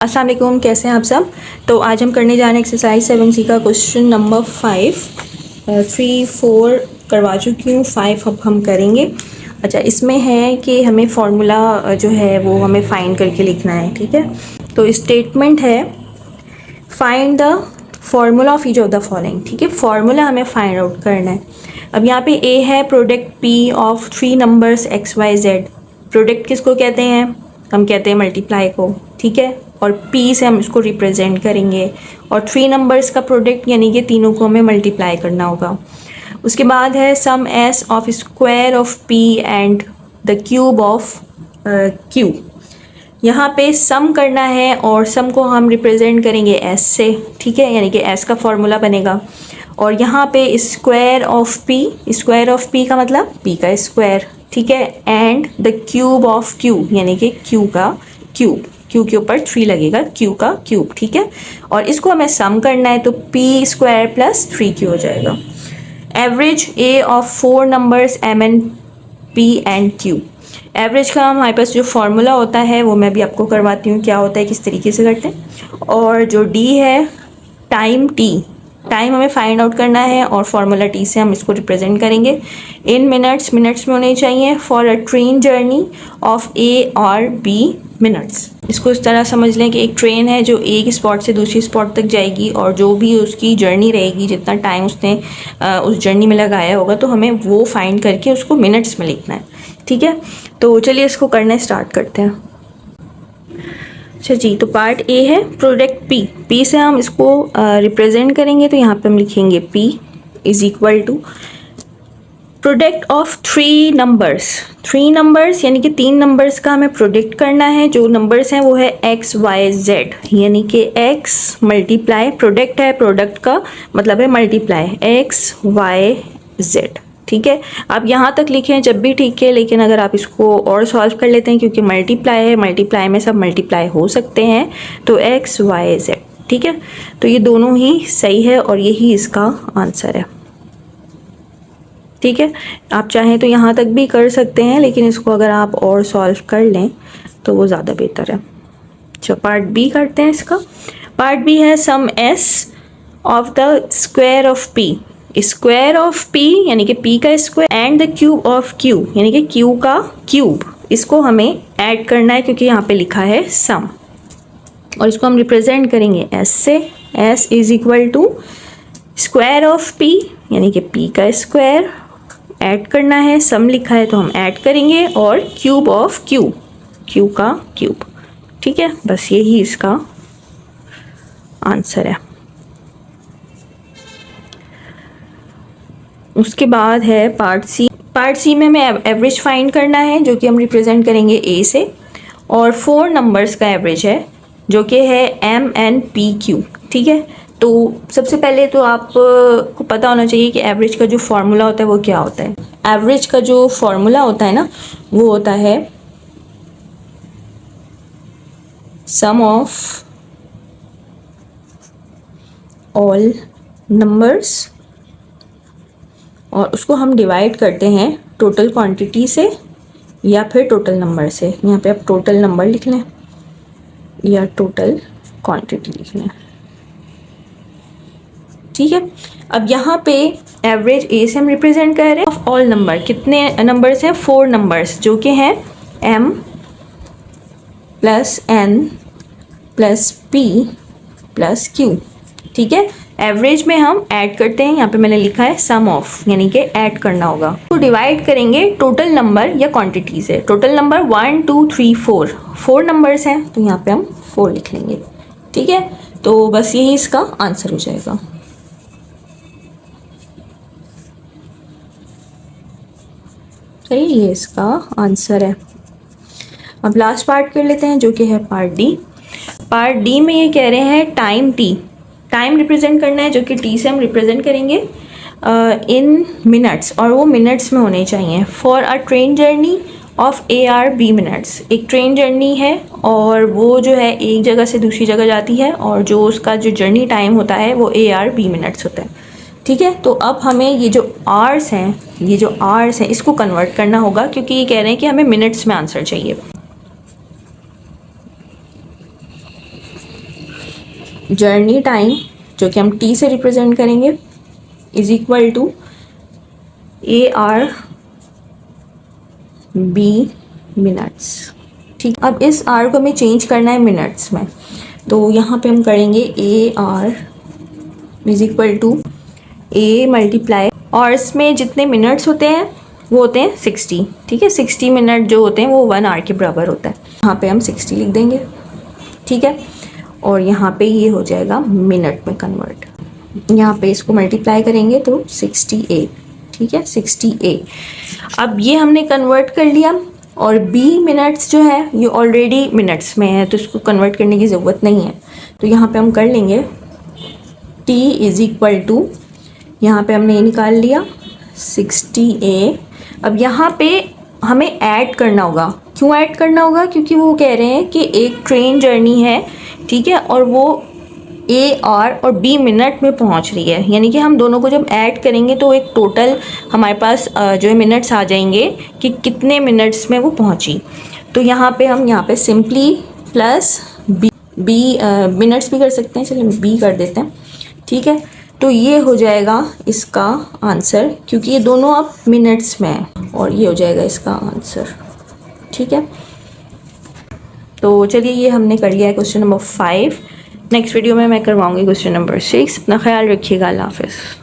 अस्सलाम वालेकुम, कैसे हैं आप सब। तो आज हम करने जा रहे हैं एक्सरसाइज 7C का क्वेश्चन नंबर 5। 3 4 करवा चुकी हूँ, 5 अब हम करेंगे। अच्छा, इसमें है कि हमें फार्मूला जो है वो हमें फाइंड करके लिखना है। ठीक है, तो स्टेटमेंट है find the formula of each of the following. ठीक है, फार्मूला हमें फाइंड आउट करना है। अब यहाँ पे ए है product P of 3 numbers X Y Z. Product किसको कहते हैं? हम कहते हैं मल्टीप्लाई को। ठीक है, और पी से हम इसको रिप्रेजेंट करेंगे और 3 नंबर्स का प्रोडक्ट यानी कि तीनों को हमें मल्टीप्लाई करना होगा। उसके बाद है sum S of square of P and the cube of Q. यहाँ पे सम करना है और सम को हम रिप्रेजेंट करेंगे एस से। ठीक है, यानी कि एस का फॉर्मूला बनेगा। और यहाँ पे स्क्वायर ऑफ पी का मतलब पी का स्क्वायर। ठीक है, and the cube of Q यानी कि क्यू का क्यूब। क्यू के ऊपर 3 लगेगा, क्यू का क्यूब। ठीक है, और इसको हमें सम करना है तो पी स्क्वायर प्लस 3 हो जाएगा। Average A of 4 numbers M N P and Q. Average का हमारे पास जो फॉर्मूला होता है वो मैं भी आपको करवाती हूँ क्या होता है, किस तरीके से करते हैं। और जो डी है टाइम टी, टाइम हमें फाइंड आउट करना है और फार्मूला टी से हम इसको रिप्रेजेंट करेंगे। इन मिनट्स, मिनट्स में होने चाहिए। For a train journey of A और बी मिनट्स। इसको इस तरह समझ लें कि एक ट्रेन है जो एक स्पॉट से दूसरी स्पॉट तक जाएगी और जो भी उसकी जर्नी रहेगी, जितना टाइम उसने उस जर्नी में लगाया होगा, तो हमें वो फाइंड करके उसको मिनट्स में लिखना है। ठीक है, तो चलिए इसको करना स्टार्ट करते हैं। अच्छा जी, तो पार्ट ए है प्रोडक्ट पी। पी से हम इसको रिप्रेजेंट करेंगे तो यहाँ पे हम लिखेंगे P is equal to product of 3 numbers. 3 numbers यानी कि 3 नंबर्स का हमें प्रोडक्ट करना है। जो नंबर्स हैं वो है एक्स वाई जेड, यानी कि एक्स मल्टीप्लाई, प्रोडक्ट है, प्रोडक्ट का मतलब है मल्टीप्लाई एक्स वाई जेड। ठीक है, आप यहाँ तक लिखें जब भी ठीक है, लेकिन अगर आप इसको और सॉल्व कर लेते हैं क्योंकि मल्टीप्लाई है, मल्टीप्लाई में सब मल्टीप्लाई हो सकते हैं, तो एक्स वाई जेड। ठीक है, तो ये दोनों ही सही है और यही इसका आंसर है। ठीक है, आप चाहें तो यहाँ तक भी कर सकते हैं, लेकिन इसको अगर आप और सॉल्व कर लें तो वो ज़्यादा बेहतर है। अच्छा, पार्ट बी करते हैं इसका। पार्ट बी है sum S of the square of P. Square of P यानी कि पी का square and the cube of Q यानी कि क्यू का क्यूब। इसको हमें ऐड करना है क्योंकि यहाँ पे लिखा है सम, और इसको हम रिप्रेजेंट करेंगे एस से। S is equal to square of P यानी कि पी का स्क्वायर, ऐड करना है, सम लिखा है तो हम ऐड करेंगे, और क्यूब ऑफ क्यू, क्यू का क्यूब। ठीक है, बस यही इसका आंसर है। उसके बाद है पार्ट सी। पार्ट सी में हमें एवरेज फाइंड करना है जो कि हम रिप्रेजेंट करेंगे ए से, और 4 नंबर्स का एवरेज है जो कि है एम एन पी क्यू। ठीक है, तो सबसे पहले तो आपको पता होना चाहिए कि एवरेज का जो फॉर्मूला होता है वो क्या होता है। एवरेज का जो फॉर्मूला होता है ना, वो होता है सम ऑफ ऑल नंबर्स, और उसको हम डिवाइड करते हैं टोटल क्वांटिटी से या फिर टोटल नंबर से। यहाँ पे आप टोटल नंबर लिख लें या टोटल क्वांटिटी लिख लें। ठीक है, अब यहाँ पे एवरेज ए से हम रिप्रेजेंट कर रहे हैं ऑफ ऑल नंबर। कितने नंबर्स हैं? 4 नंबर्स जो कि हैं M plus N plus P plus Q. ठीक है, एवरेज में हम ऐड करते हैं, यहाँ पे मैंने लिखा है सम ऑफ यानी कि ऐड करना होगा। तो डिवाइड करेंगे टोटल नंबर या क्वांटिटी से। टोटल नंबर 1 2 3 4, 4 नंबर्स हैं तो यहाँ पे हम 4 लिख लेंगे। ठीक है, तो बस यही इसका आंसर हो जाएगा। सही, ये इसका आंसर है। अब लास्ट पार्ट कर लेते हैं जो कि है पार्ट डी। पार्ट डी में ये कह रहे हैं टाइम टी, टाइम रिप्रेजेंट करना है जो कि टी से हम रिप्रेजेंट करेंगे इन मिनट्स, और वो मिनट्स में होने चाहिए। For a train journey of A R B minutes. एक ट्रेन जर्नी है और वो जो है एक जगह से दूसरी जगह जाती है, और जो उसका जो जर्नी टाइम होता है वो ए आर बी मिनट्स होता है। ठीक है, तो अब हमें ये जो आवर्स हैं इसको कन्वर्ट करना होगा क्योंकि ये कह रहे हैं कि हमें मिनट्स में आंसर चाहिए। जर्नी टाइम जो कि हम टी से रिप्रेजेंट करेंगे is equal to AR B minutes. ठीक, अब इस R को हमें चेंज करना है मिनट्स में, तो यहाँ पे हम करेंगे AR is equal to A multiply, और इसमें जितने मिनट्स होते हैं वो होते हैं 60। ठीक है, 60 मिनट जो होते हैं वो 1 आवर के बराबर होता है। यहाँ पे हम 60 लिख देंगे। ठीक है, और यहाँ पे ये हो जाएगा मिनट में कन्वर्ट। यहाँ पे इसको मल्टीप्लाई करेंगे तो 60A। ठीक है, 60A। अब ये हमने कन्वर्ट कर लिया, और B मिनट्स जो है ये ऑलरेडी मिनट्स में है तो इसको कन्वर्ट करने की ज़रूरत नहीं है। तो यहाँ पे हम कर लेंगे T इज़ इक्वल टू, यहाँ पे हमने ये निकाल लिया 60A। अब यहाँ पे हमें ऐड करना होगा। क्यों ऐड करना होगा? क्योंकि वो कह रहे हैं कि एक ट्रेन जर्नी है, ठीक है, और वो AR और B मिनट में पहुंच रही है, यानी कि हम दोनों को जब ऐड करेंगे तो एक टोटल हमारे पास जो है मिनट्स आ जाएंगे कि कितने मिनट्स में वो पहुंची। तो यहाँ पे सिंपली प्लस B मिनट्स भी कर सकते हैं, चलिए B कर देते हैं। ठीक है, तो ये हो जाएगा इसका आंसर, क्योंकि ये दोनों अब मिनट्स में हैं, और ये हो जाएगा इसका आंसर। ठीक है, तो चलिए ये हमने कर लिया है क्वेश्चन नंबर 5। नेक्स्ट वीडियो में मैं करवाऊंगी क्वेश्चन नंबर 6। अपना ख्याल रखिएगा। अल्लाह हाफ़िज़।